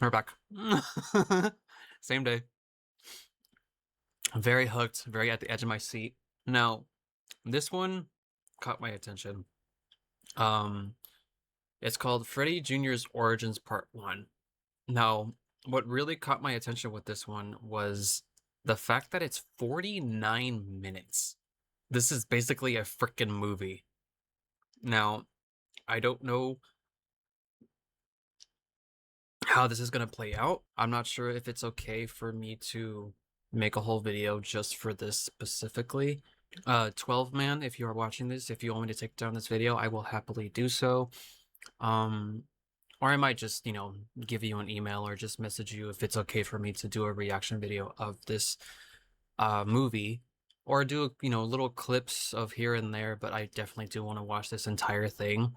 We're back. Same day. Very hooked, very at the edge of my seat. Now, this one caught my attention. Um, it's called Freddy Jr.'s Origins Part 1. Now, what really caught my attention with this one was the fact that it's 49 minutes. This is basically a freaking movie. Now, I don't know how this is going to play out. I'm not sure if it's okay for me to make a whole video just for this specifically. TwelveMan, if you are watching this, if you want me to take down this video, I will happily do so. Or I might just, give you an email or just message you if it's okay for me to do a reaction video of this movie, or do, little clips of here and there, but I definitely do want to watch this entire thing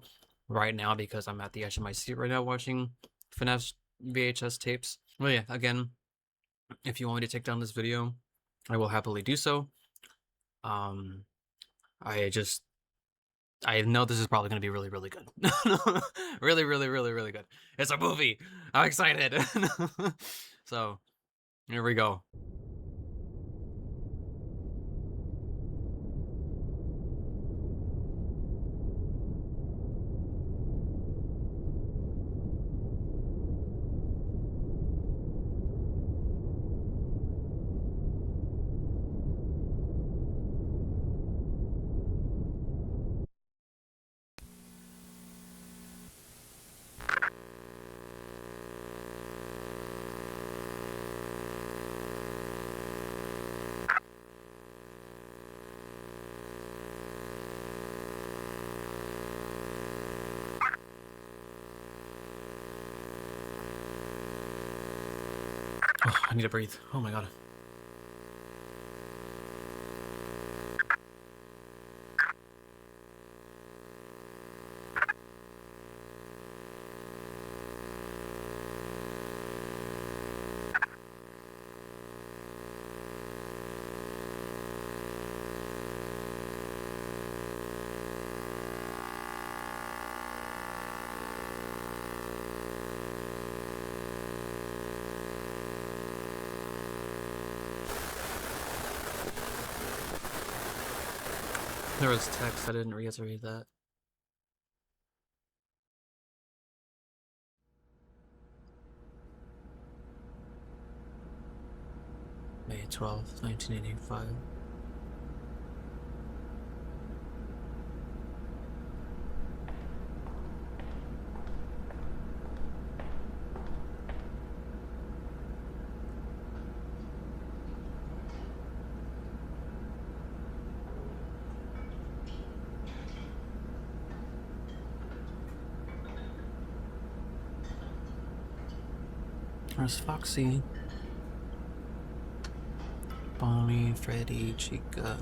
right now because I'm at the edge of my seat right now watching FNAF VHS tapes. Well, yeah, again, if you want me to take down this video, I will happily do so. Um, I know this is probably going to be really, really good. Really, really, really, really good. It's a movie. I'm excited. So, here we go. Oh, I need to breathe. Oh my god. There was text, I didn't get to read that. May 12th, 1985. There's Foxy, Bonnie, Freddy, Chica.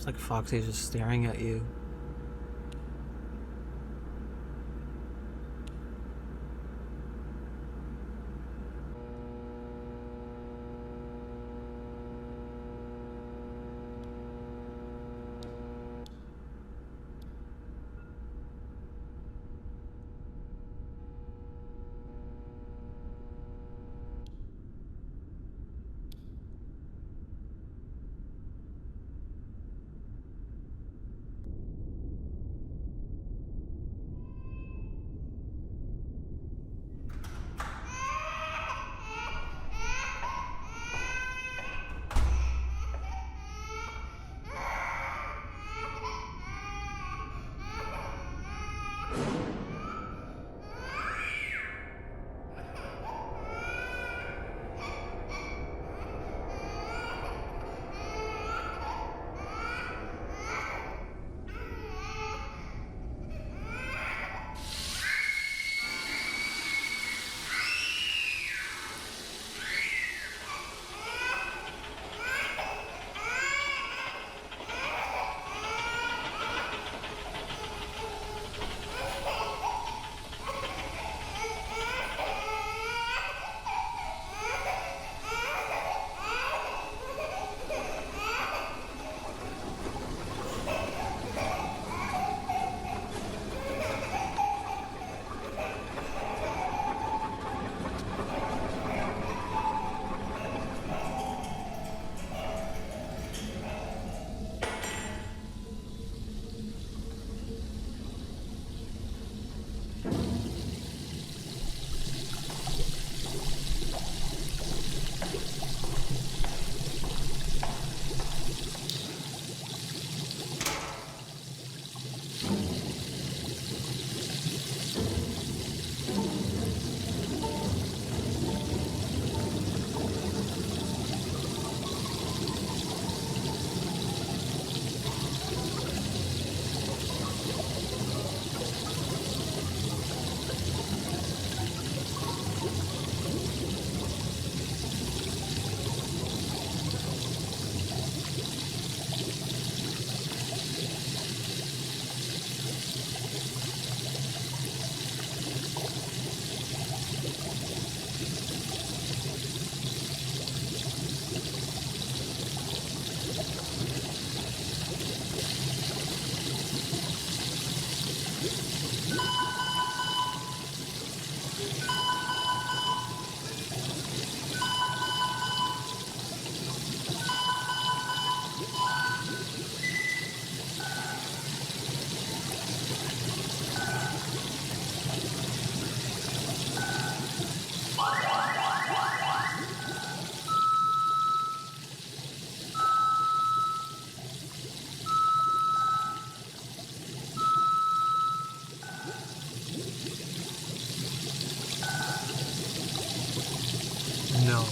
It's like Foxy's just staring at you. No.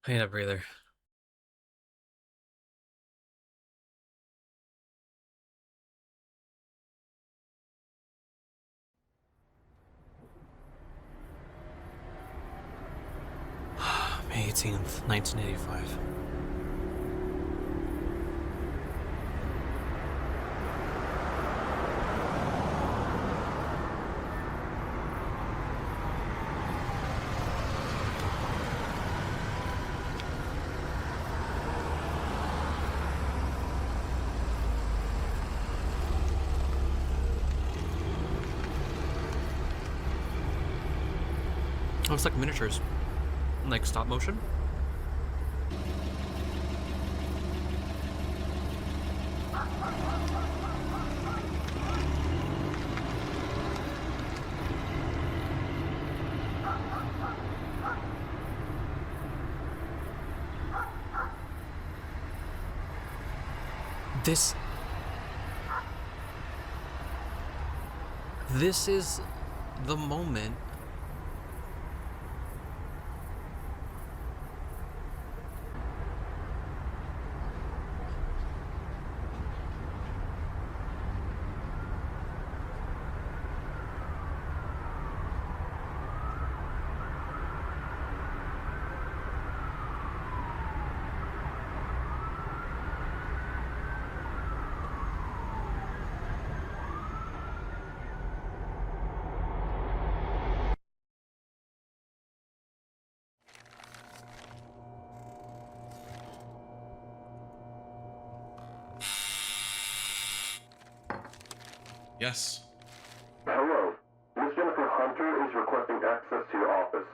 I need a breather. May 18th, 1985. Oh, it's like miniatures. Like stop motion? This is the moment Yes. Hello. Miss Jennifer Hunter is requesting access to your office.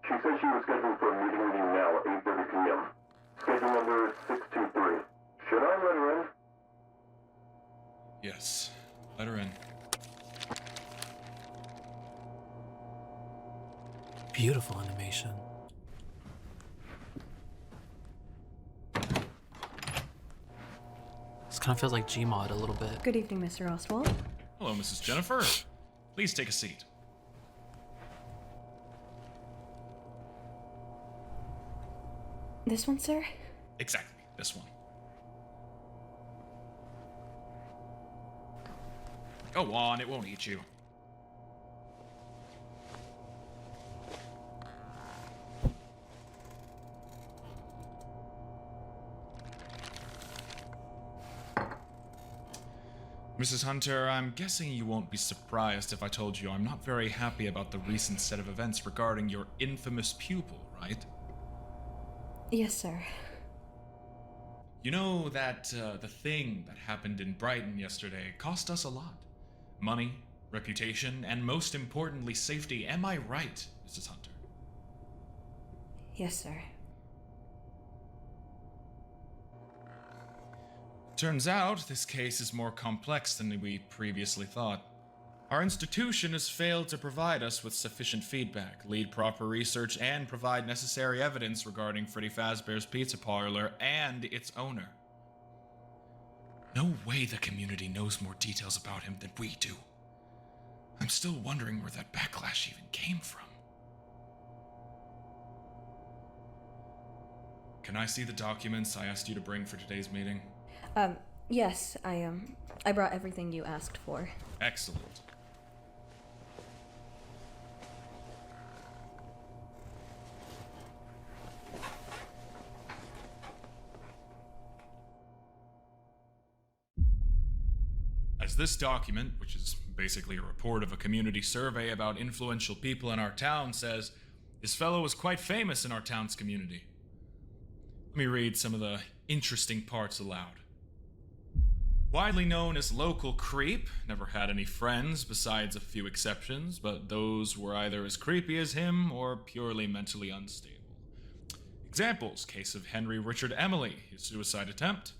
She said she was scheduled for a meeting with you now at 8:30 p.m. Schedule number 623. Should I let her in? Yes. Let her in. beautiful animation. This kind of feels like Gmod a little bit. Good evening, Mr. Oswald. Hello, Mrs. Jennifer. Please take a seat. This one, sir? Exactly, this one. Go on, it won't eat you. Mrs. Hunter, I'm guessing you won't be surprised if I told you I'm not very happy about the recent set of events regarding your infamous pupil, right? Yes, sir. You know that the thing that happened in Brighton yesterday cost us a lot. Money, reputation, and most importantly, safety. Am I right, Mrs. Hunter? Yes, sir. Turns out, this case is more complex than we previously thought. Our institution has failed to provide us with sufficient feedback, lead proper research, and provide necessary evidence regarding Freddy Fazbear's Pizza Parlor and its owner. No way the community knows more details about him than we do. I'm still wondering where that backlash even came from. Can I see the documents I asked you to bring for today's meeting? Yes, I brought everything you asked for. Excellent. As this document, which is basically a report of a community survey about influential people in our town, says, this fellow was quite famous in our town's community. Let me read some of the interesting parts aloud. Widely known as local creep, never had any friends besides a few exceptions, but those were either as creepy as him or purely mentally unstable. Examples: case of Henry Richard Emily, his suicide attempt.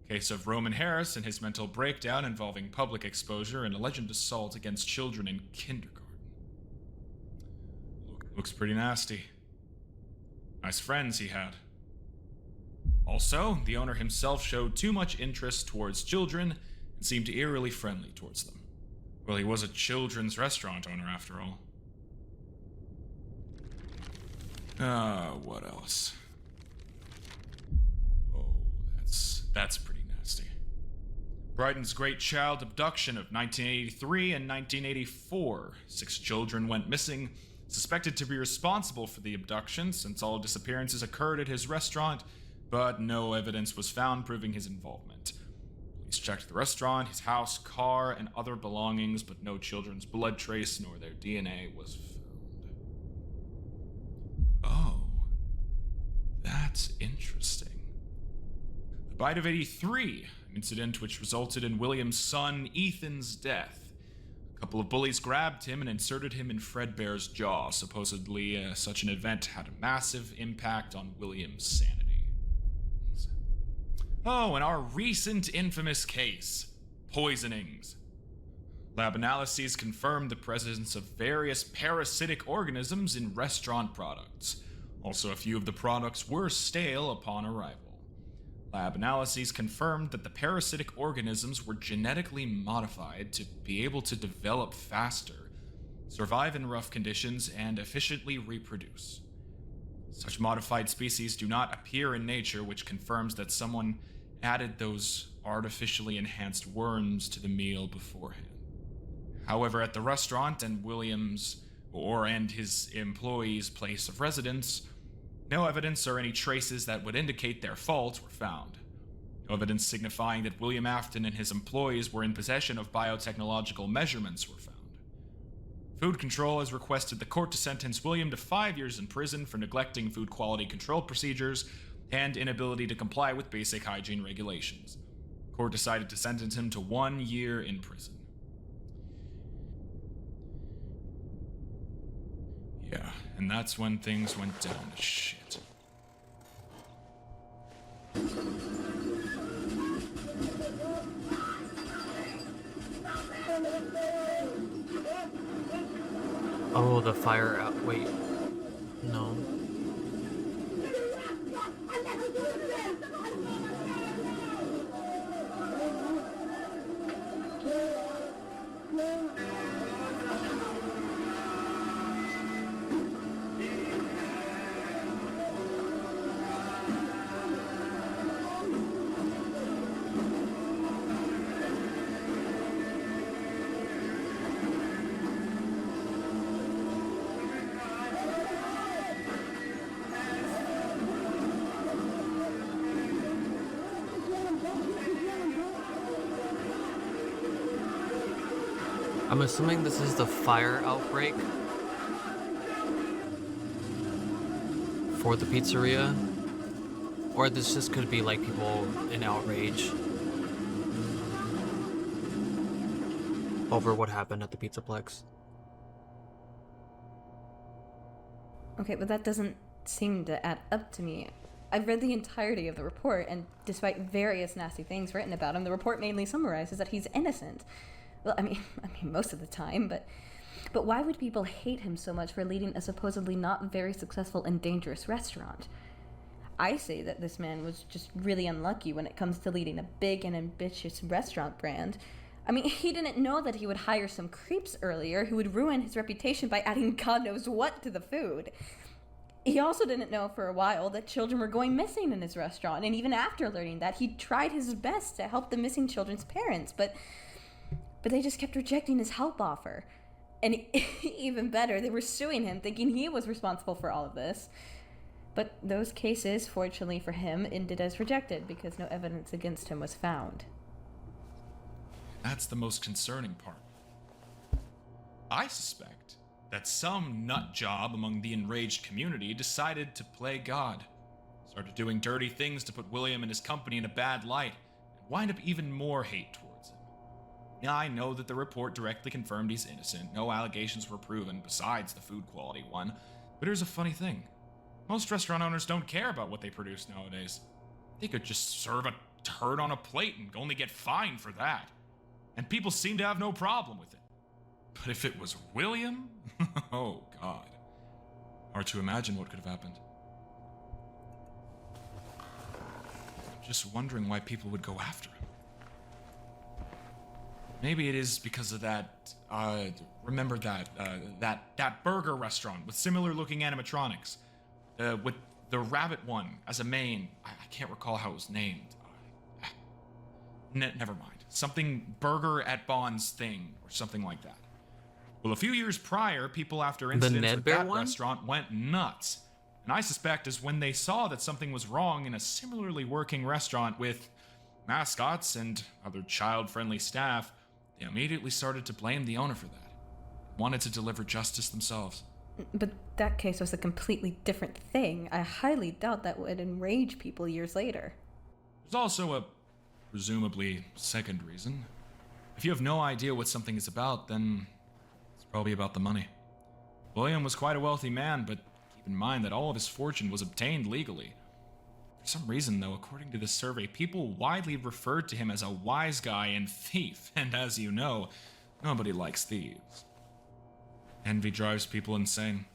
Case of Roman Harris and his mental breakdown involving public exposure and alleged assault against children in kindergarten. Looks pretty nasty. Nice friends he had. Also, the owner himself showed too much interest towards children and seemed eerily friendly towards them. Well, he was a children's restaurant owner after all. What else? Oh, that's pretty nasty. Brighton's Great Child Abduction of 1983 and 1984. 6 children went missing, suspected to be responsible for the abduction since all disappearances occurred at his restaurant, but no evidence was found proving his involvement. Police checked the restaurant, his house, car, and other belongings, but no children's blood trace nor their DNA was found. Oh, that's interesting. The bite of 83, an incident which resulted in William's son Ethan's death. A couple of bullies grabbed him and inserted him in Fredbear's jaw. Supposedly, such an event had a massive impact on William's sanity. Oh, and our recent infamous case, poisonings. Lab analyses confirmed the presence of various parasitic organisms in restaurant products. Also, a few of the products were stale upon arrival. Lab analyses confirmed that the parasitic organisms were genetically modified to be able to develop faster, survive in rough conditions, and efficiently reproduce. Such modified species do not appear in nature, which confirms that someone added those artificially enhanced worms to the meal beforehand. However, at the restaurant and his employees' place of residence, no evidence or any traces that would indicate their fault were found. No evidence signifying that William Afton and his employees were in possession of biotechnological measurements were found. Food Control has requested the court to sentence William to 5 years in prison for neglecting food quality control procedures and inability to comply with basic hygiene regulations. The court decided to sentence him to 1 year in prison. Yeah, and that's when things went down to shit. Oh, the fire out. Wait. No. I'm assuming this is the fire outbreak for the pizzeria, or this just could be like people in outrage over what happened at the Pizzaplex. Okay, but that doesn't seem to add up to me. I've read the entirety of the report, and despite various nasty things written about him, the report mainly summarizes that he's innocent. Well, I mean, most of the time, but why would people hate him so much for leading a supposedly not very successful and dangerous restaurant? I say that this man was just really unlucky when it comes to leading a big and ambitious restaurant brand. I mean, he didn't know that he would hire some creeps earlier who would ruin his reputation by adding God knows what to the food. He also didn't know for a while that children were going missing in his restaurant, and even after learning that, he tried his best to help the missing children's parents, but they just kept rejecting his help offer. And even better, they were suing him, thinking he was responsible for all of this. But those cases, fortunately for him, ended as rejected because no evidence against him was found. That's the most concerning part. I suspect that some nut job among the enraged community decided to play God, started doing dirty things to put William and his company in a bad light, and wind up even more hate towards him. Now, I know that the report directly confirmed he's innocent, no allegations were proven besides the food quality one, but here's a funny thing. Most restaurant owners don't care about what they produce nowadays. They could just serve a turd on a plate and only get fined for that. And people seem to have no problem with it. But if it was William, oh God. Hard to imagine what could have happened. I'm just wondering why people would go after him. Maybe it is because of that, remember that burger restaurant with similar looking animatronics? With the rabbit one as a main. I can't recall how it was named. Never mind. Something Burger at Bond's thing, or something like that. Well, a few years prior, people after incidents with that restaurant went nuts. And I suspect is when they saw that something was wrong in a similarly working restaurant with mascots and other child-friendly staff, they immediately started to blame the owner for that. Wanted to deliver justice themselves. But that case was a completely different thing. I highly doubt that would enrage people years later. There's also a presumably second reason. If you have no idea what something is about, then it's probably about the money. William was quite a wealthy man, but keep in mind that all of his fortune was obtained legally. For some reason, though, according to this survey, people widely referred to him as a wise guy and thief, and as you know, nobody likes thieves. Envy drives people insane,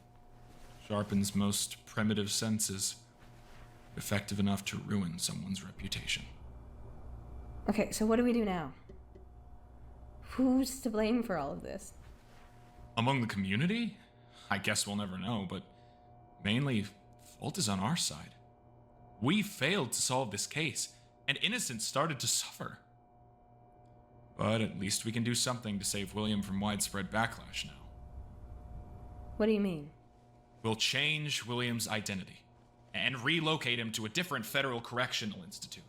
sharpens most primitive senses, effective enough to ruin someone's reputation. Okay, so what do we do now? Who's to blame for all of this? Among the community? I guess we'll never know, but mainly, fault is on our side. We failed to solve this case, and innocents started to suffer. But at least we can do something to save William from widespread backlash now. What do you mean? We'll change William's identity and relocate him to a different federal correctional institute.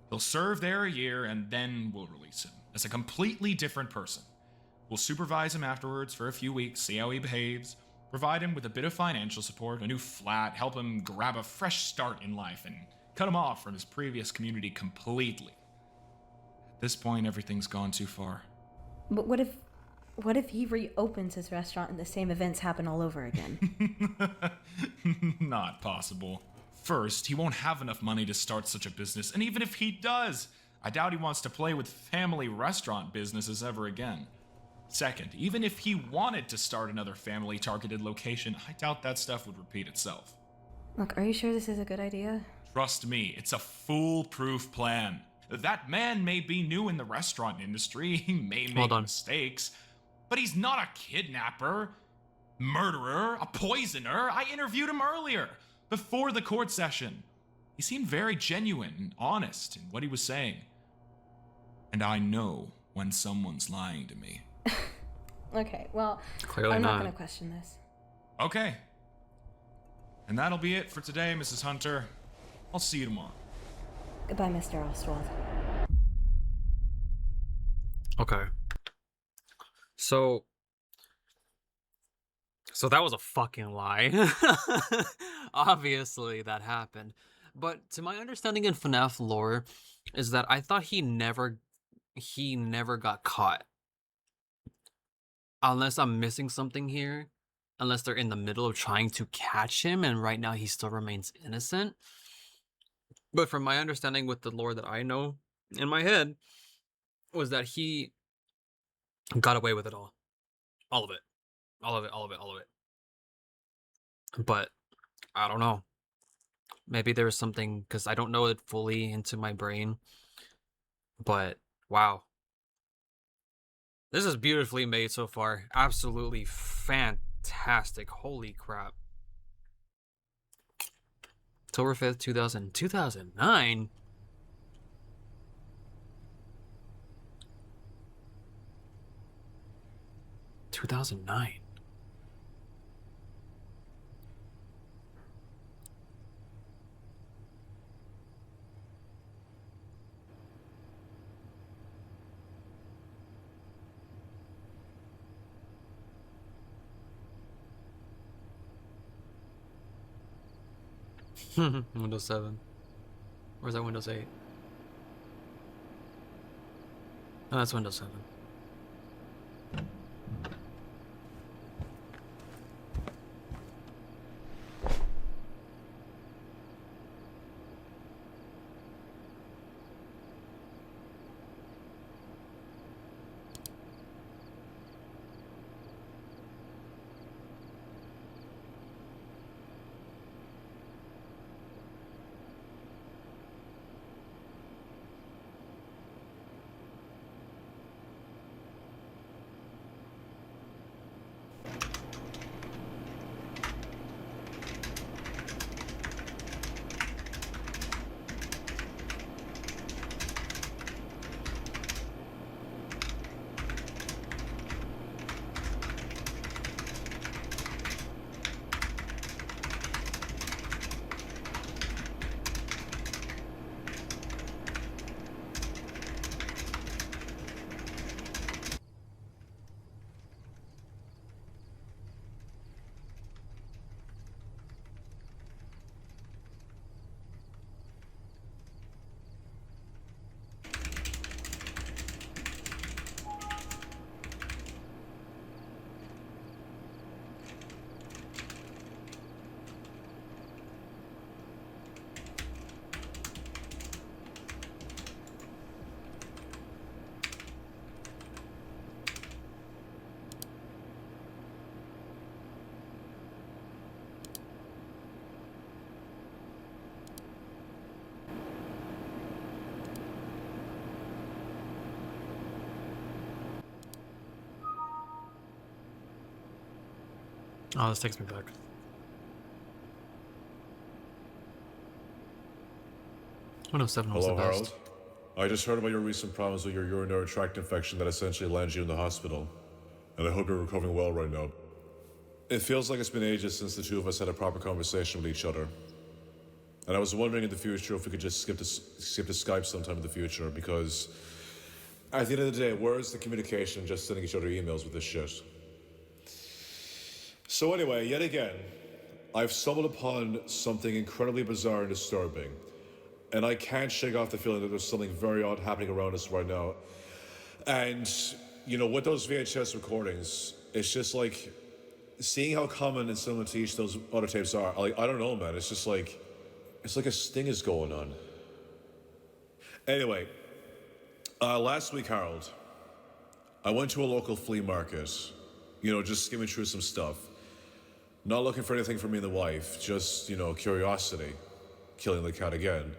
He'll serve there a year and then we'll release him as a completely different person. We'll supervise him afterwards for a few weeks, see how he behaves, provide him with a bit of financial support, a new flat, help him grab a fresh start in life, and cut him off from his previous community completely. At this point, everything's gone too far. But what if he reopens his restaurant and the same events happen all over again? Not possible. First, he won't have enough money to start such a business, and even if he does, I doubt he wants to play with family restaurant businesses ever again. Second, even if he wanted to start another family-targeted location, I doubt that stuff would repeat itself. Look, are you sure this is a good idea? Trust me, it's a foolproof plan. That man may be new in the restaurant industry, he may make mistakes, but he's not a kidnapper, murderer, a poisoner. I interviewed him earlier, before the court session. He seemed very genuine and honest in what he was saying. And I know when someone's lying to me. Okay, well, Clearly I'm not not. going to question this. Okay. And that'll be it for today, Mrs. Hunter. I'll see you tomorrow. Goodbye, Mr. Ostwald. Okay. So that was a fucking lie. Obviously that happened. But to my understanding in FNAF lore is that I thought he never got caught. Unless I'm missing something here. Unless they're in the middle of trying to catch him and right now he still remains innocent. But from my understanding with the lore that I know in my head was that he got away with it all. All of it. All of it. But I don't know. Maybe there was something, because I don't know it fully into my brain, but wow. This is beautifully made so far. Absolutely fantastic. Holy crap. October 5th, 2009? 2009. Windows 7. Or is that Windows 8? No, that's Windows 7. Oh, this takes me back. Windows 7 was Hello, the best. Harold. I just heard about your recent problems with your urinary tract infection that essentially landed you in the hospital. And I hope you're recovering well right now. It feels like it's been ages since the two of us had a proper conversation with each other. And I was wondering in the future if we could just skip to Skype sometime in the future, because at the end of the day, where is the communication just sending each other emails with this shit? So anyway, yet again, I've stumbled upon something incredibly bizarre and disturbing. And I can't shake off the feeling that there's something very odd happening around us right now. And, you know, with those VHS recordings, it's just like seeing how common and similar to each those other tapes are. Like, I don't know, man. It's just like, it's like a sting is going on. Anyway, last week, Harold, I went to a local flea market, you know, just skimming through some stuff. Not looking for anything for me and the wife, just, you know, curiosity, killing the cat again.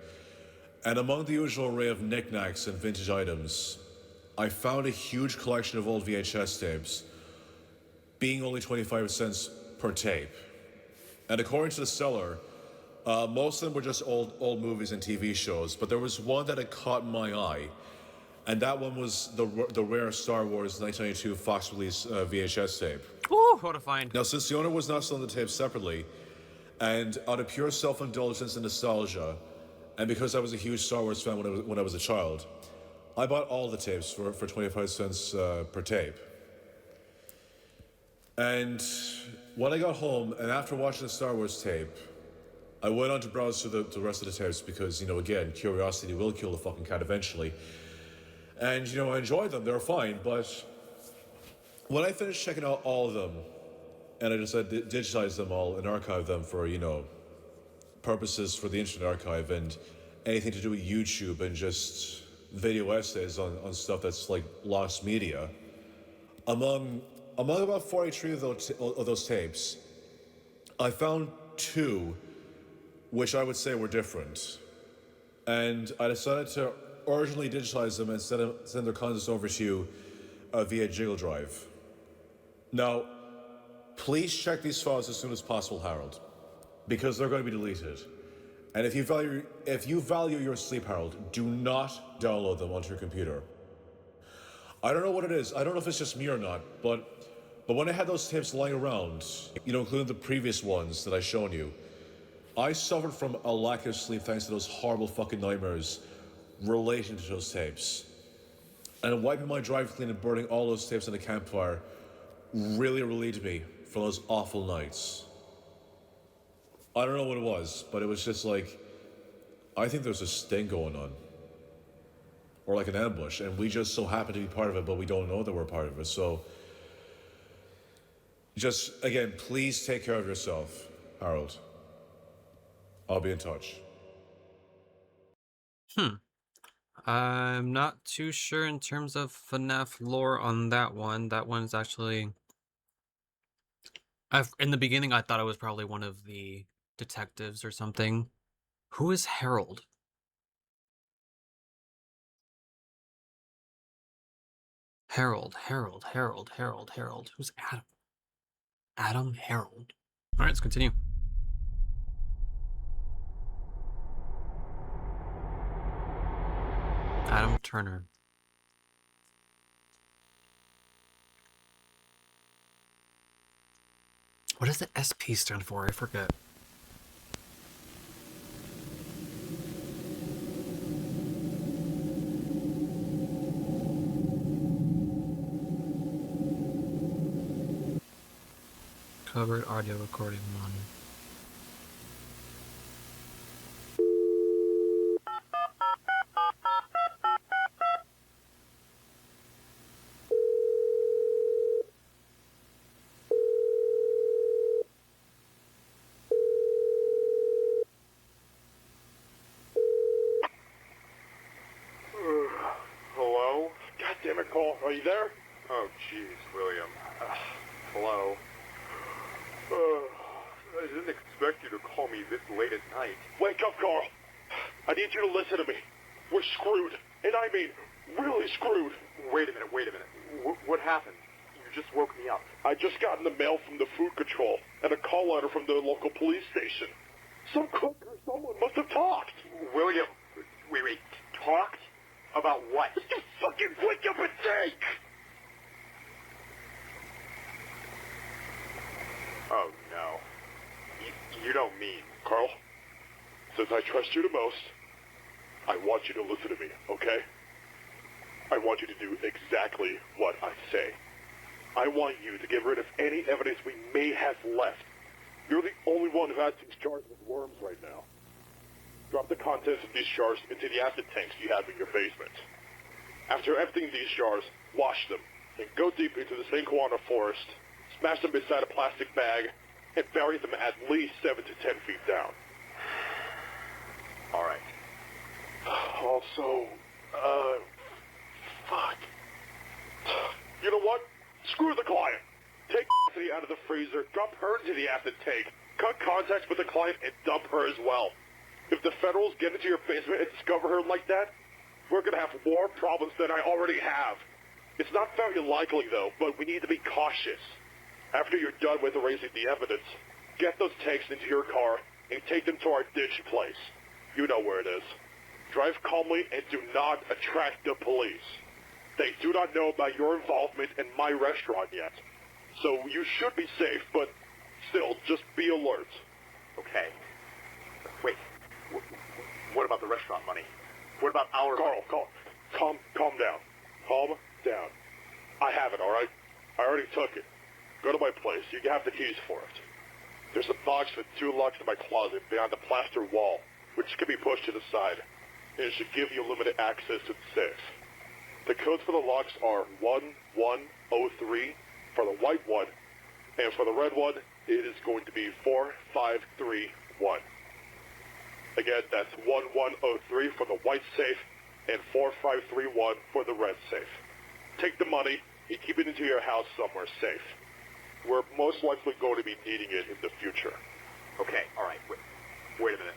And among the usual array of knickknacks and vintage items, I found a huge collection of old VHS tapes, being only 25 cents per tape. And according to the seller, most of them were just old movies and TV shows, but there was one that had caught my eye, and that one was the rare Star Wars 1992 Fox release VHS tape. Ooh, what a find. Now, since the owner was not selling the tapes separately, and out of pure self-indulgence and nostalgia, and because I was a huge Star Wars fan when I was a child, I bought all the tapes for 25 cents per tape. And when I got home, and after watching the Star Wars tape, I went on to browse through the rest of the tapes because, you know, again, curiosity will kill the fucking cat eventually. And, you know, I enjoyed them, they were fine, but when I finished checking out all of them, and I decided to digitize them all and archive them for, you know, purposes for the Internet Archive and anything to do with YouTube and just video essays on stuff that's like lost media. Among about 43 of those tapes, I found two which I would say were different. And I decided to urgently digitize them and send their contents over to you via Jiggle Drive. Now, please check these files as soon as possible, Harold, because they're going to be deleted. And if you value your sleep, Harold, do not download them onto your computer. I don't know what it is. I don't know if it's just me or not, but when I had those tapes lying around, including the previous ones that I've shown you, I suffered from a lack of sleep thanks to those horrible fucking nightmares relating to those tapes. And wiping my drive clean and burning all those tapes in a campfire really relieved me from those awful nights. I don't know what it was, but it was just like, I think there's a sting going on. Or like an ambush, and we just so happen to be part of it, but we don't know that we're part of it. So, just, again, please take care of yourself, Harold. I'll be in touch. I'm not too sure in terms of FNAF lore on that one. That one's actually... in the beginning, I thought it was probably one of the detectives or something. Who is Harold? Harold. Who's Adam? Adam Harold. Alright, let's continue. Adam Turner. What does the SP stand for? I forget. Covered audio recording one. Hello? God damn it, Cole. Are you there? Oh, jeez, William. Hello? I didn't expect you to call me this late at night. Wake up, Carl. I need you to listen to me. We're screwed. And I mean, really screwed. Wait a minute. What happened? You just woke me up. I just got in the mail from the food control and a call letter from the local police station. Some cook or someone must have talked. William, wait, talked? About what? You fucking wake up and think! Oh, no. You don't mean... Carl, since I trust you the most, I want you to listen to me, okay? I want you to do exactly what I say. I want you to get rid of any evidence we may have left. You're the only one who has these jars with worms right now. Drop the contents of these jars into the acid tanks you have in your basement. After emptying these jars, wash them, and go deep into the Saint-Juana forest, smash them beside a plastic bag, and bury them at least 7 to 10 feet down. Alright. Also, fuck. You know what? Screw the client. Take Cassidy out of the freezer, drop her into the acid tank, cut contacts with the client, and dump her as well. If the Federals get into your basement and discover her like that, we're gonna have more problems than I already have. It's not very likely, though, but we need to be cautious. After you're done with erasing the evidence, get those tanks into your car and take them to our ditch place. You know where it is. Drive calmly and do not attract the police. They do not know about your involvement in my restaurant yet. So you should be safe, but still, just be alert. Okay. Wait. What about the restaurant money? What about our... Carl, calm down. Calm down. I have it, all right? I already took it. Go to my place. You have the keys for it. There's a box with 2 locks in my closet behind the plaster wall, which can be pushed to the side. And it should give you limited access to the safe. The codes for the locks are 1103 for the white one, and for the red one, it is going to be 4531. Again, that's 1103 for the white safe, and 4531 for the red safe. Take the money and keep it into your house somewhere safe. We're most likely going to be needing it in the future. Okay, alright, wait a minute.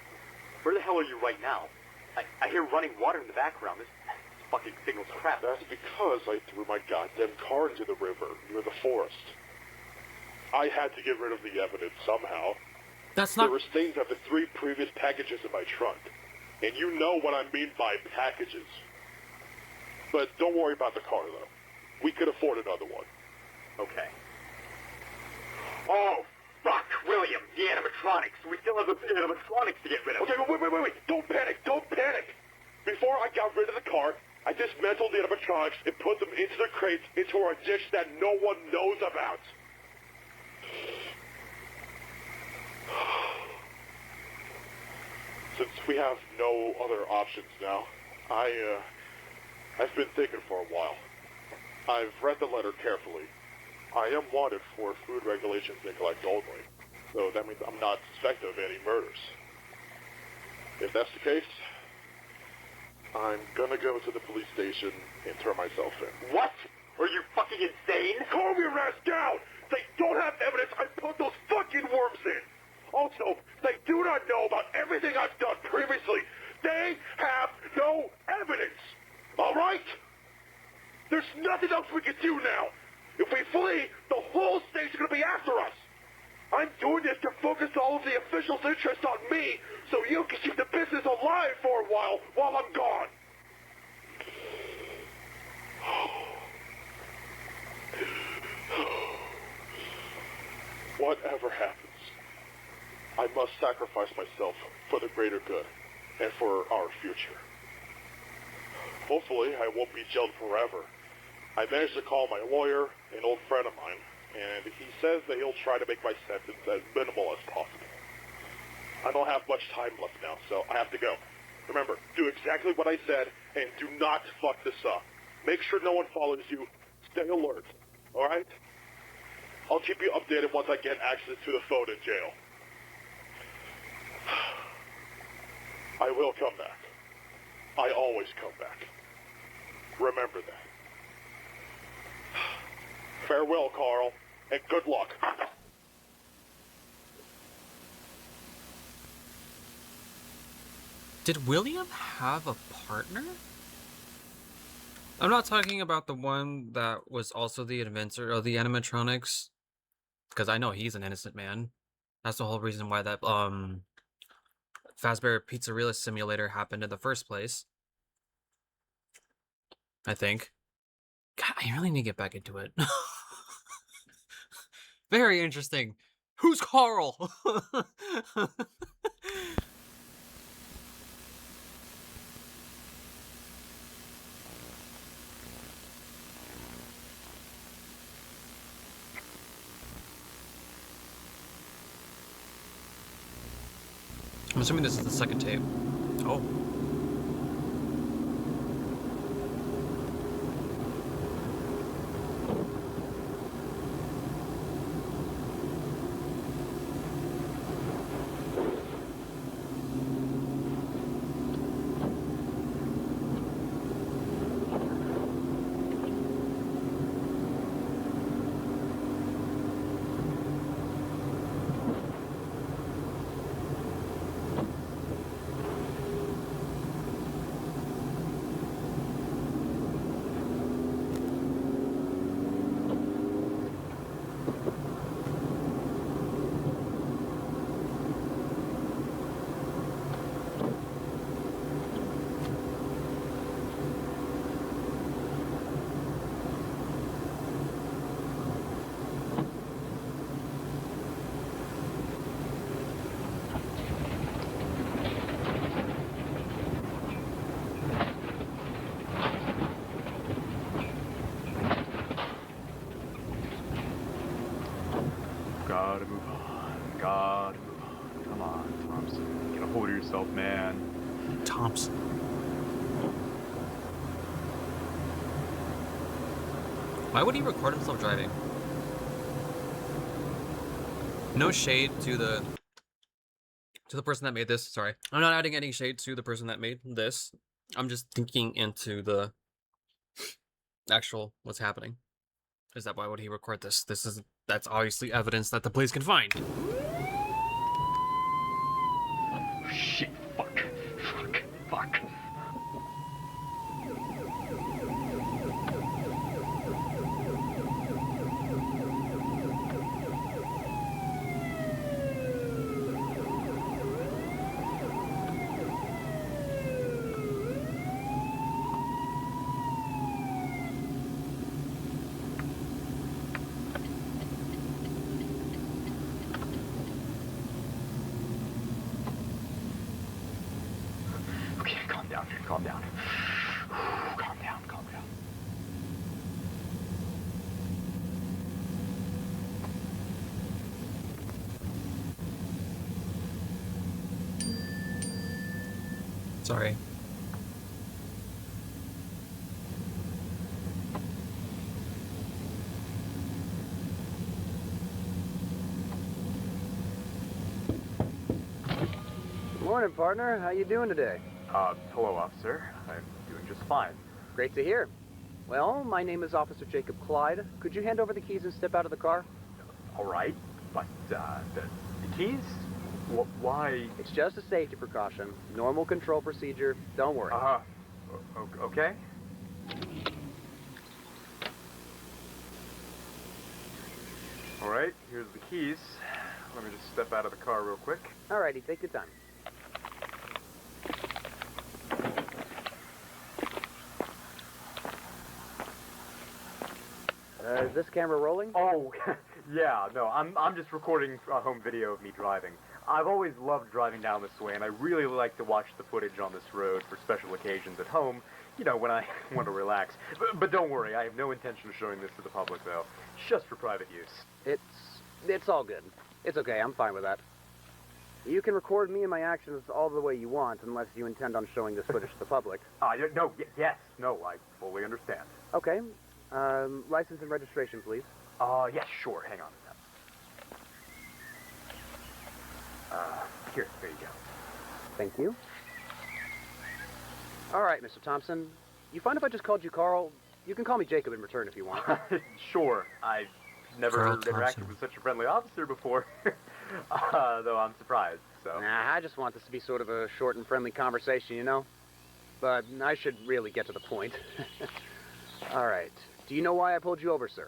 Where the hell are you right now? I hear running water in the background. This fucking signal's crap. That's because I threw my goddamn car into the river near the forest. I had to get rid of the evidence somehow. That's not... There were stains of the 3 previous packages in my trunk. And you know what I mean by packages. But don't worry about the car, though. We could afford another one. Okay. Oh, fuck, William, the animatronics. We still have the animatronics to get rid of. Okay, wait. Don't panic. Before I got rid of the car, I dismantled the animatronics and put them into the crates into a ditch that no one knows about. Since we have no other options now, I've been thinking for a while. I've read the letter carefully. I am wanted for food regulations neglect only, so that means I'm not suspected of any murders. If that's the case, I'm gonna go to the police station and turn myself in. What? Are you fucking insane? Calm your ass down! They don't have evidence I put those fucking worms in! Also, they do not know about everything I've done previously. They have no evidence! Alright? There's nothing else we can do now. If we flee, the whole state's gonna be after us. I'm doing this to focus all of the officials' interest on me, so you can keep the business alive for a while I'm gone. Whatever happens, I must sacrifice myself for the greater good and for our future. Hopefully, I won't be jailed forever. I managed to call my lawyer, an old friend of mine, and he says that he'll try to make my sentence as minimal as possible. I don't have much time left now, so I have to go. Remember, do exactly what I said, and do not fuck this up. Make sure no one follows you. Stay alert, alright? I'll keep you updated once I get access to the phone in jail. I will come back. I always come back. Remember that. Farewell, Carl, and good luck. Did William have a partner? I'm not talking about the one that was also the inventor of the animatronics, because I know he's an innocent man. That's the whole reason why that Fazbear Pizzeria simulator happened in the first place. I think. God, I really need to get back into it. Very interesting. Who's Carl? I'm assuming this is the second tape. Oh. Gotta move on. Gotta move on. Come on, Thompson. Get a hold of yourself, man. Thompson. Why would he record himself driving? No shade to the person that made this. Sorry, I'm not adding any shade to the person that made this. I'm just thinking into the actual what's happening. Is that why would he record this? That's obviously evidence that the police can find. Shit, fuck. Fuck. Okay, calm down, calm down. Calm down, calm down. Sorry. Morning, partner. How you doing today? Hello, officer. I'm doing just fine. Great to hear. Well, my name is Officer Jacob Clyde. Could you hand over the keys and step out of the car? All right, but, the keys? Why? It's just a safety precaution. Normal control procedure. Don't worry. Okay. All right, here's the keys. Let me just step out of the car real quick. Alrighty, take your time. Is this camera rolling? Oh, yeah, no, I'm just recording a home video of me driving. I've always loved driving down this way, and I really like to watch the footage on this road for special occasions at home, you know, when I want to relax. But don't worry, I have no intention of showing this to the public, though. Just for private use. It's all good. It's okay, I'm fine with that. You can record me and my actions all the way you want, unless you intend on showing this footage to the public. No, I fully understand. Okay. License and registration, please. Yeah, sure, hang on a minute. Here you go. Thank you. All right, Mr. Thompson. You find if I just called you Carl? You can call me Jacob in return if you want. Sure, I've never Carl interacted Thompson. with such a friendly officer before, though I'm surprised, so. Nah, I just want this to be sort of a short and friendly conversation, you know? But I should really get to the point. All right. Do you know why I pulled you over, sir?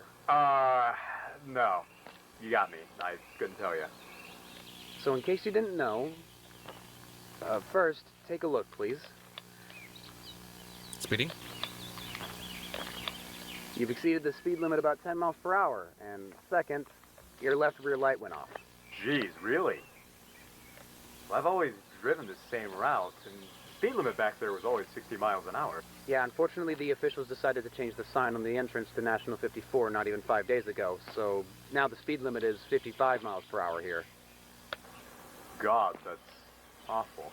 No. You got me. I couldn't tell you. So in case you didn't know, first, take a look, please. Speeding? You've exceeded the speed limit about 10 miles per hour, and second, your left rear light went off. Jeez, really? Well, I've always driven the same route, and the speed limit back there was always 60 miles an hour. Yeah, unfortunately, the officials decided to change the sign on the entrance to National 54 not even 5 days ago, so now the speed limit is 55 miles per hour here. God, that's awful.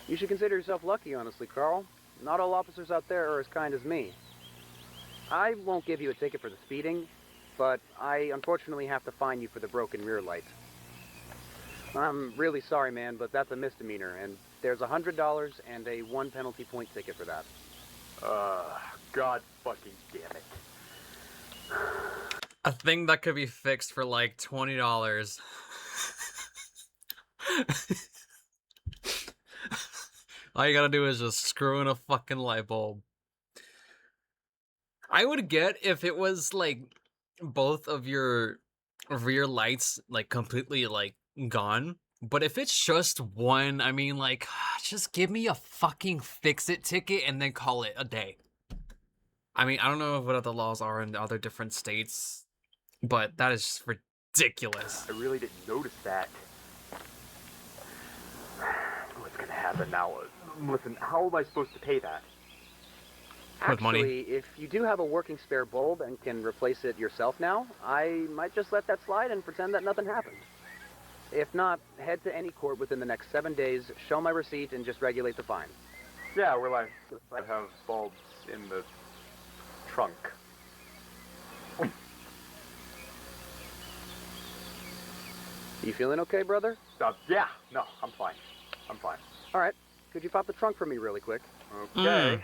You should consider yourself lucky, honestly, Carl. Not all officers out there are as kind as me. I won't give you a ticket for the speeding, but I unfortunately have to fine you for the broken rear light. I'm really sorry, man, but that's a misdemeanor, and there's $100 and a 1 penalty point ticket for that. God fucking damn it. A thing that could be fixed for like $20. All you gotta do is just screw in a fucking light bulb. I would get if it was like both of your rear lights like completely like gone, but if it's just one, I mean, like, just give me a fucking fix-it ticket and then call it a day. I mean, I don't know what other laws are in other different states, but that is just ridiculous. I really didn't notice that. What's gonna happen now? Listen, how am I supposed to pay that? With money? Actually, if you do have a working spare bulb and can replace it yourself now, I might just let that slide and pretend that nothing happened. If not, head to any court within the next 7 days, show my receipt, and just regulate the fine. Yeah, well, I have bulbs in the trunk. You feeling okay, brother? Yeah, no, I'm fine. I'm fine. All right. Could you pop the trunk for me really quick? Okay.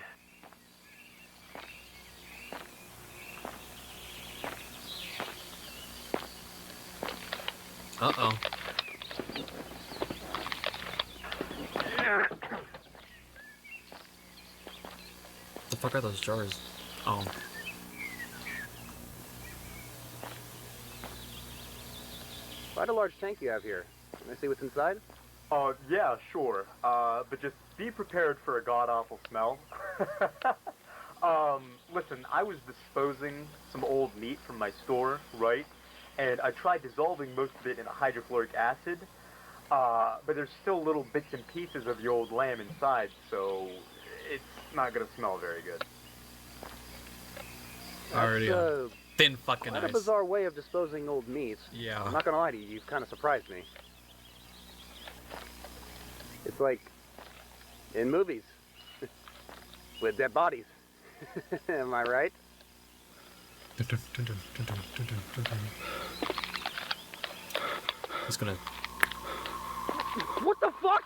Uh-oh. fuck are those jars? Oh. Quite a large tank you have here. Can I see what's inside? Yeah, sure. But just be prepared for a god-awful smell. Listen, I was disposing some old meat from my store, right? And I tried dissolving most of it in hydrochloric acid. But there's still little bits and pieces of the old lamb inside, so it's not gonna smell very good. Already thin fucking quite ice. a bizarre way of disposing old meats. Yeah. I'm not gonna lie to you, you've kind of surprised me. It's like in movies with dead bodies. Am I right? It's gonna. What the fuck?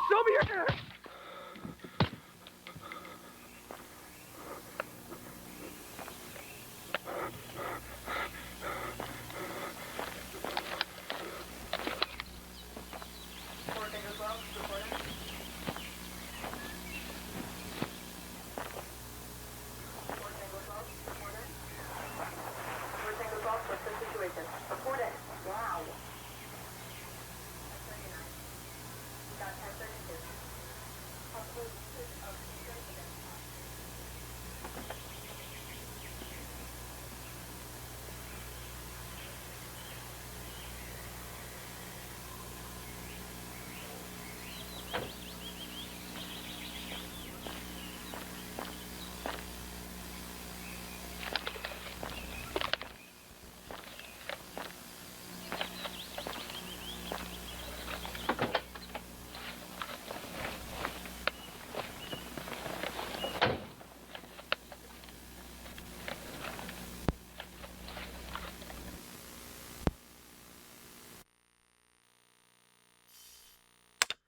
Show me your hair!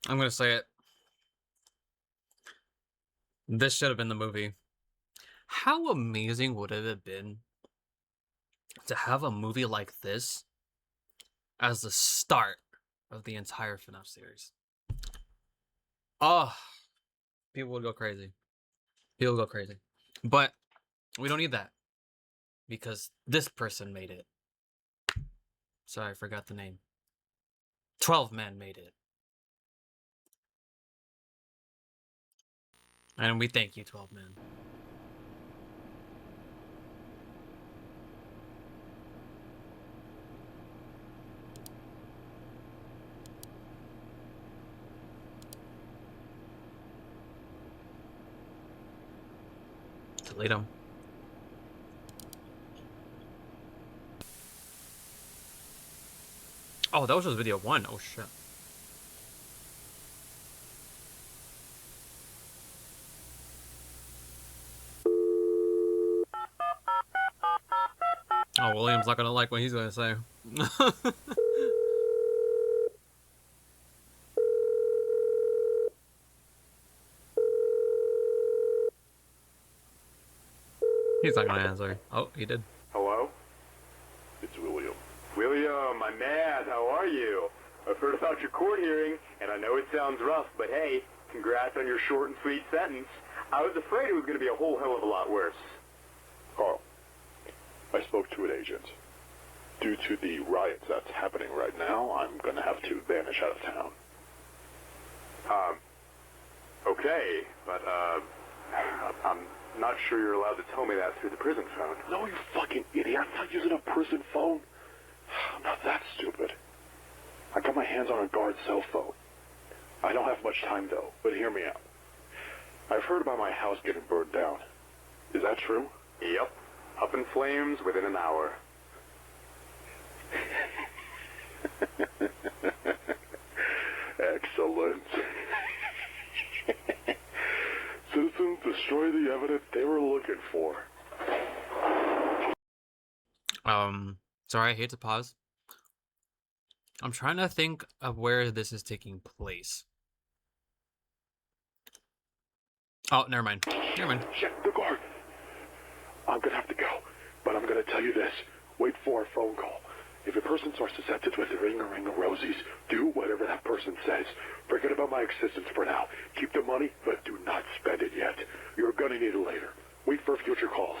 I'm gonna say it. This should have been the movie. How amazing would it have been to have a movie like this as the start of the entire FNAF series? Oh, people would go crazy. People would go crazy. But we don't need that because this person made it. Sorry, I forgot the name. TwelveMan made it. And we thank you, TwelveMan. Delete him. Oh, that was just video 1. Oh shit. Oh, William's not gonna like what he's gonna say. He's not gonna answer. Oh, he did. Hello? It's William. William, my man, how are you? I've heard about your court hearing, and I know it sounds rough, but hey, congrats on your short and sweet sentence. I was afraid it was going to be a whole hell of a lot worse. Carl, I spoke to an agent. Due to the riots that's happening right now, I'm gonna have to vanish out of town. Okay, but, I'm not sure you're allowed to tell me that through the prison phone. No, you fucking idiot. I'm not using a prison phone. I'm not that stupid. I got my hands on a guard cell phone. I don't have much time, though, but hear me out. I've heard about my house getting burned down. Is that true? Yep, up in flames within an hour. Excellent. Citizens, destroy the evidence they were looking for. Sorry, I hate to pause. I'm trying to think of where this is taking place. Oh, never mind. Never mind. Shit, the guard. I'm gonna have to go, but I'm gonna tell you this. Wait for a phone call. If a person starts to set it with a ring of rosies, do whatever that person says. Forget about my existence for now. Keep the money, but do not spend it yet. You're gonna need it later. Wait for future calls.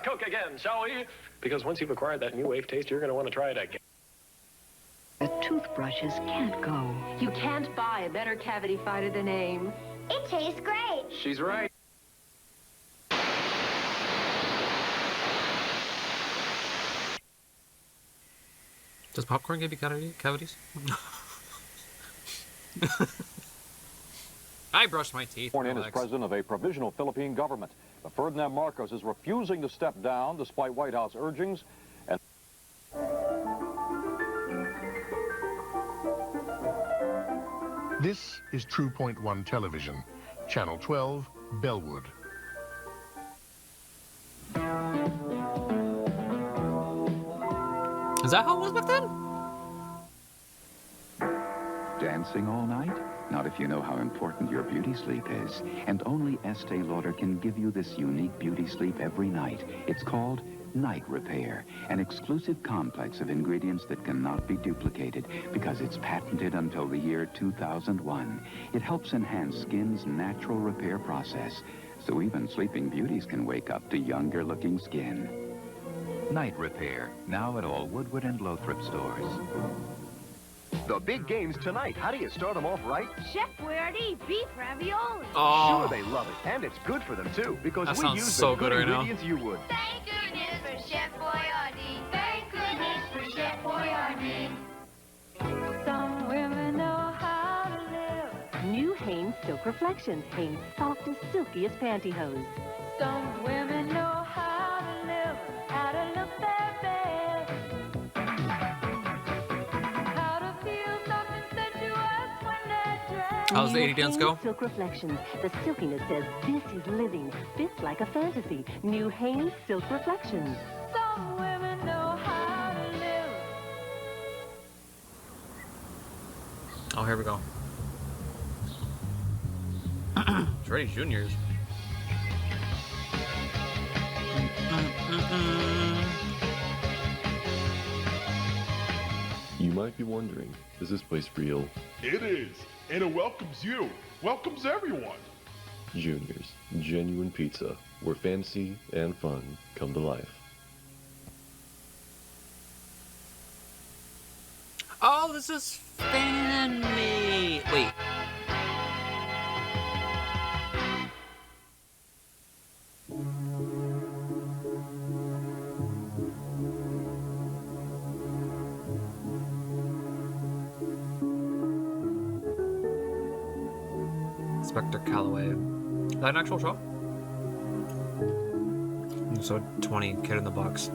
Coke again, shall we? Because once you've acquired that new wave taste, you're going to want to try it again. Toothbrushes can't go. You can't buy a better cavity fighter than AIM. It tastes great. She's right. Does popcorn give you cavities? I brushed my teeth. Sworn in as president of a provisional Philippine government. But Ferdinand Marcos is refusing to step down despite White House urgings. And this is True Point 1 Television, Channel 12, Bellwood. Is that how it was back then? Dancing all night? Not if you know how important your beauty sleep is. And only Estee Lauder can give you this unique beauty sleep every night. It's called Night Repair, an exclusive complex of ingredients that cannot be duplicated because it's patented until the year 2001. It helps enhance skin's natural repair process, so even sleeping beauties can wake up to younger-looking skin. Night Repair, now at all Woodward and Lothrop stores. The big games tonight. How do you start them off right? Chef Boyardee beef ravioli. Oh. Sure, they love it. And it's good for them, too, because That we sounds use so the good right now. ingredients you would. Thank goodness for Chef Boyardee. Thank goodness for Chef Boyardee. Some women know how to live. New Hanes Silk Reflections. Hanes' softest, silkiest pantyhose. Some women know how to live, how to look their best. How to feel soft and sensuous when they're dressed. How's the 80 dance go? Hanes Silk Reflections. The silkiness says this is living. Fits like a fantasy. New Hanes Silk Reflections. Some women know how to live. Oh, here we go. Dre Juniors. You might be wondering, is this place real? It is, and it welcomes you. Welcomes everyone. Juniors, genuine pizza, where fantasy and fun come to life. Oh, this is fan me. Wait. Inspector Calloway. Is that an actual show? Episode 20, Kid in the Box.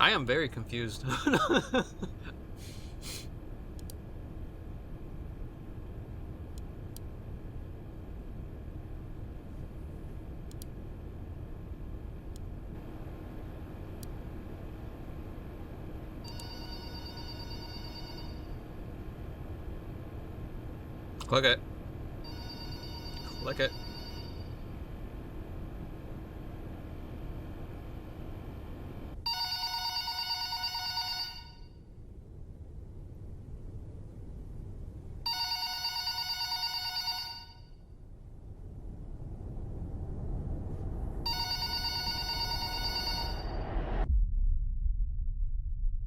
I am very confused. Click it. Click it.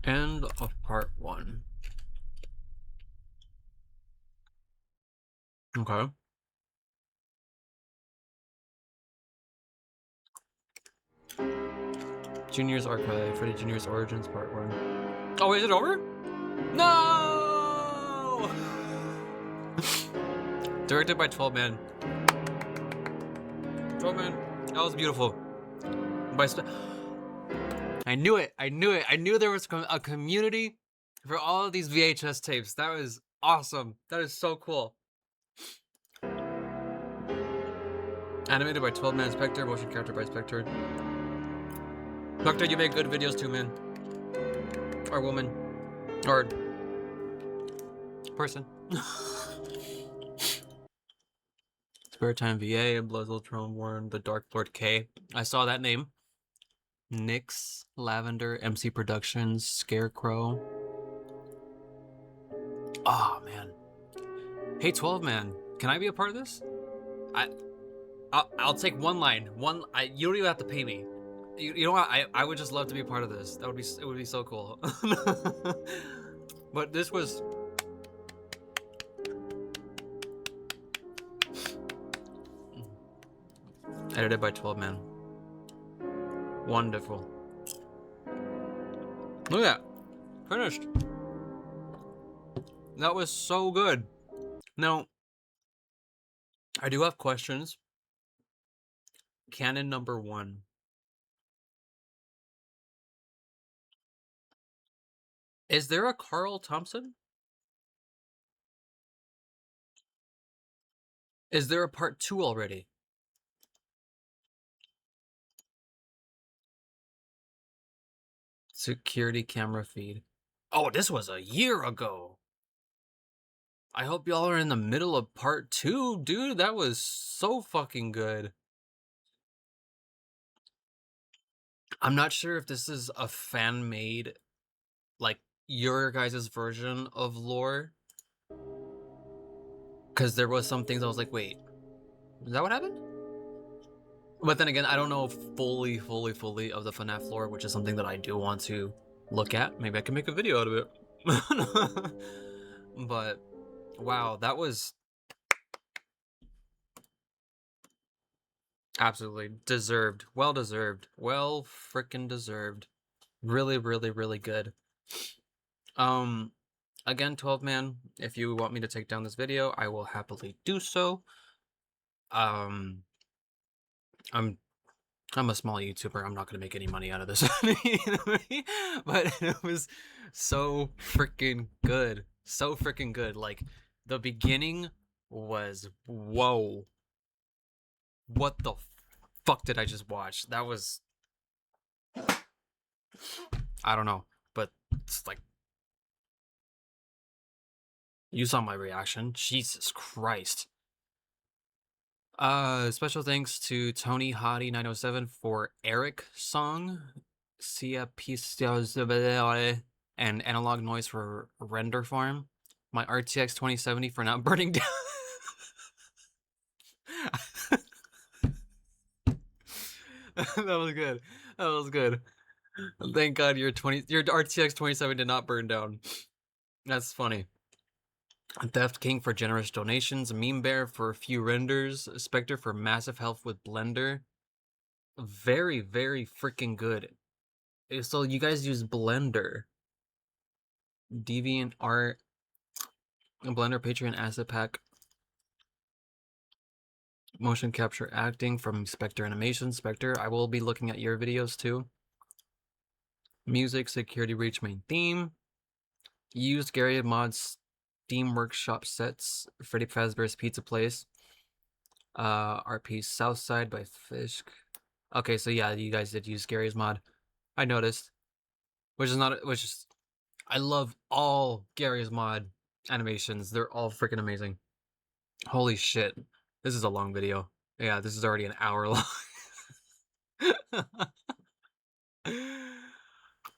End of part 1. Okay. Junior's Archive, Freddy Junior's Origins Part 1. Oh, is it over? No! Directed by TwelveMan. TwelveMan, that was beautiful. By I knew it. I knew it. I knew there was a community for all of these VHS tapes. That was awesome. That is so cool. Animated by TwelveMan Spectre, motion capture by Spectre. Spectre, you make good videos too, man. Or woman. Or person. Spare Time VA, Blood's Throne Warren, The Dark Lord K. I saw that name. Nyx, Lavender, MC Productions, Scarecrow. Oh man. Hey, TwelveMan, can I be a part of this? I'll take one line. You don't even have to pay me. You know what? I would just love to be a part of this. It would be so cool. But this was edited by TwelveMan. Wonderful. Look at that. Finished. That was so good. Now, I do have questions. Canon number 1. Is there a Carl Thompson? Is there a part 2 already? Security camera feed. Oh, this was a year ago. I hope y'all are in the middle of part 2, dude. That was so fucking good. I'm not sure if this is a fan-made, like, your guys' version of lore. Because there was some things I was like, wait, is that what happened? But then again, I don't know fully of the FNAF lore, which is something that I do want to look at. Maybe I can make a video out of it. But, wow, that was absolutely deserved. Well deserved. Well freaking deserved. Really, really, really good. Again, TwelveMan, if you want me to take down this video, I will happily do so. I'm a small YouTuber. I'm not gonna make any money out of this. But it was so freaking good. So freaking good. Like, the beginning was, whoa. What the fuck did I just watch? That was, I don't know, but it's like, you saw my reaction. Jesus Christ. Special thanks to Tony Hottie 907 for Eric song, Sia Pistos and Analog Noise for Render Farm, my RTX 2070 for not burning down. That was good. That was good. Thank God your RTX 2070 did not burn down. That's funny. Theft King for generous donations, Meme Bear for a few renders, Spectre for massive help with Blender. Very, very freaking good. So you guys use Blender. Deviant Art, Blender Patreon Asset Pack. Motion Capture Acting from Spectre Animation. Spectre, I will be looking at your videos too. Music, Security Breach Main Theme. Used Gary Mod's Steam Workshop Sets, Freddy Fazbear's Pizza Place, RP Southside by Fisk. Okay, so yeah, you guys did use Gary's mod. I noticed. I love all Gary's mod animations. They're all freaking amazing. Holy shit. This is a long video. Yeah, this is already an hour long.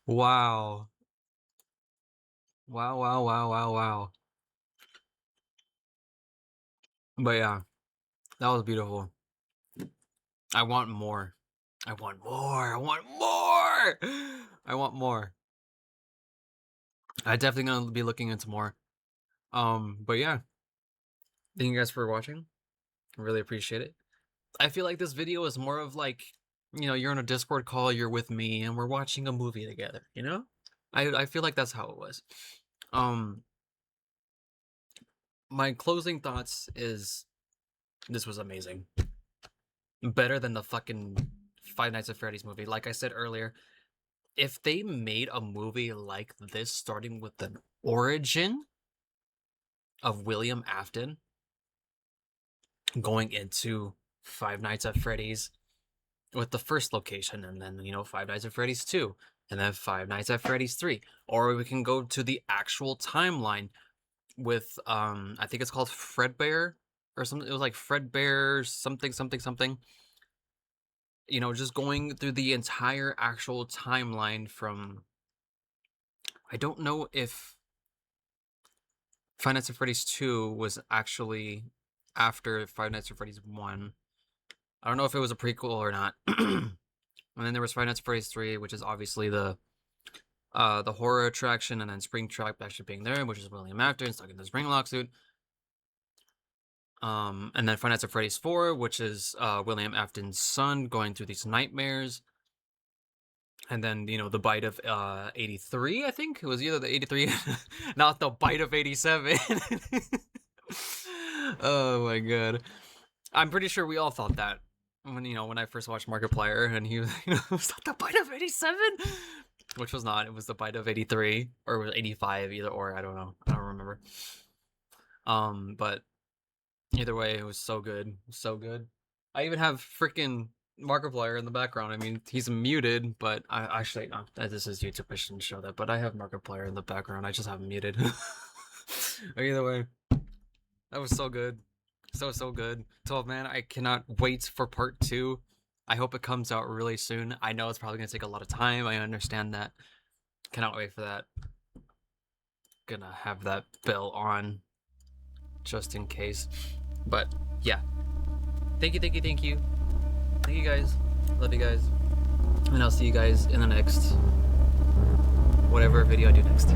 Wow. Wow. But yeah, that was beautiful. I want more. I want more. I definitely gonna be looking into more. But yeah. Thank you guys for watching. I really appreciate it. I feel like this video is more of like, you know, you're on a Discord call, you're with me, and we're watching a movie together, you know? I feel like that's how it was. My closing thoughts is this was amazing. Better than the fucking Five Nights at Freddy's movie. Like I said earlier, if they made a movie like this, starting with an origin of William Afton going into Five Nights at Freddy's with the first location, and then, you know, Five Nights at Freddy's 2, and then Five Nights at Freddy's 3, or we can go to the actual timeline with, I think it's called Fredbear or something. It was like Fredbear something something something. You know, just going through the entire actual timeline from, I don't know if Five Nights at Freddy's 2 was actually after Five Nights at Freddy's 1. I don't know if it was a prequel or not. And then there was Five Nights at Freddy's 3, which is obviously the horror attraction, and then Springtrap actually being there, which is William Afton stuck in the Springlock suit. And then Five Nights at Freddy's 4, which is William Afton's son going through these nightmares. And then, you know, the bite of 83, I think. It was either the 83, not the bite of 87. Oh my god. I'm pretty sure we all thought that when, you know, when I first watched Markiplier, and he was, you know, was that the bite of 87? Which was not. It was the bite of 83, or it was 85, either or. I don't know. I don't remember. But either way, it was so good. So good. I even have freaking Markiplier in the background. I mean, he's muted, but I actually, no, this is YouTube. I shouldn't show that, but I have Markiplier in the background. I just have him muted. Either way, that was so good. So good. TwelveMan, I cannot wait for part 2. I hope it comes out really soon. I know it's probably going to take a lot of time. I understand that. Cannot wait for that. Gonna have that bell on just in case. But yeah. Thank you. Thank you guys. Love you guys. And I'll see you guys in the next whatever video I do next.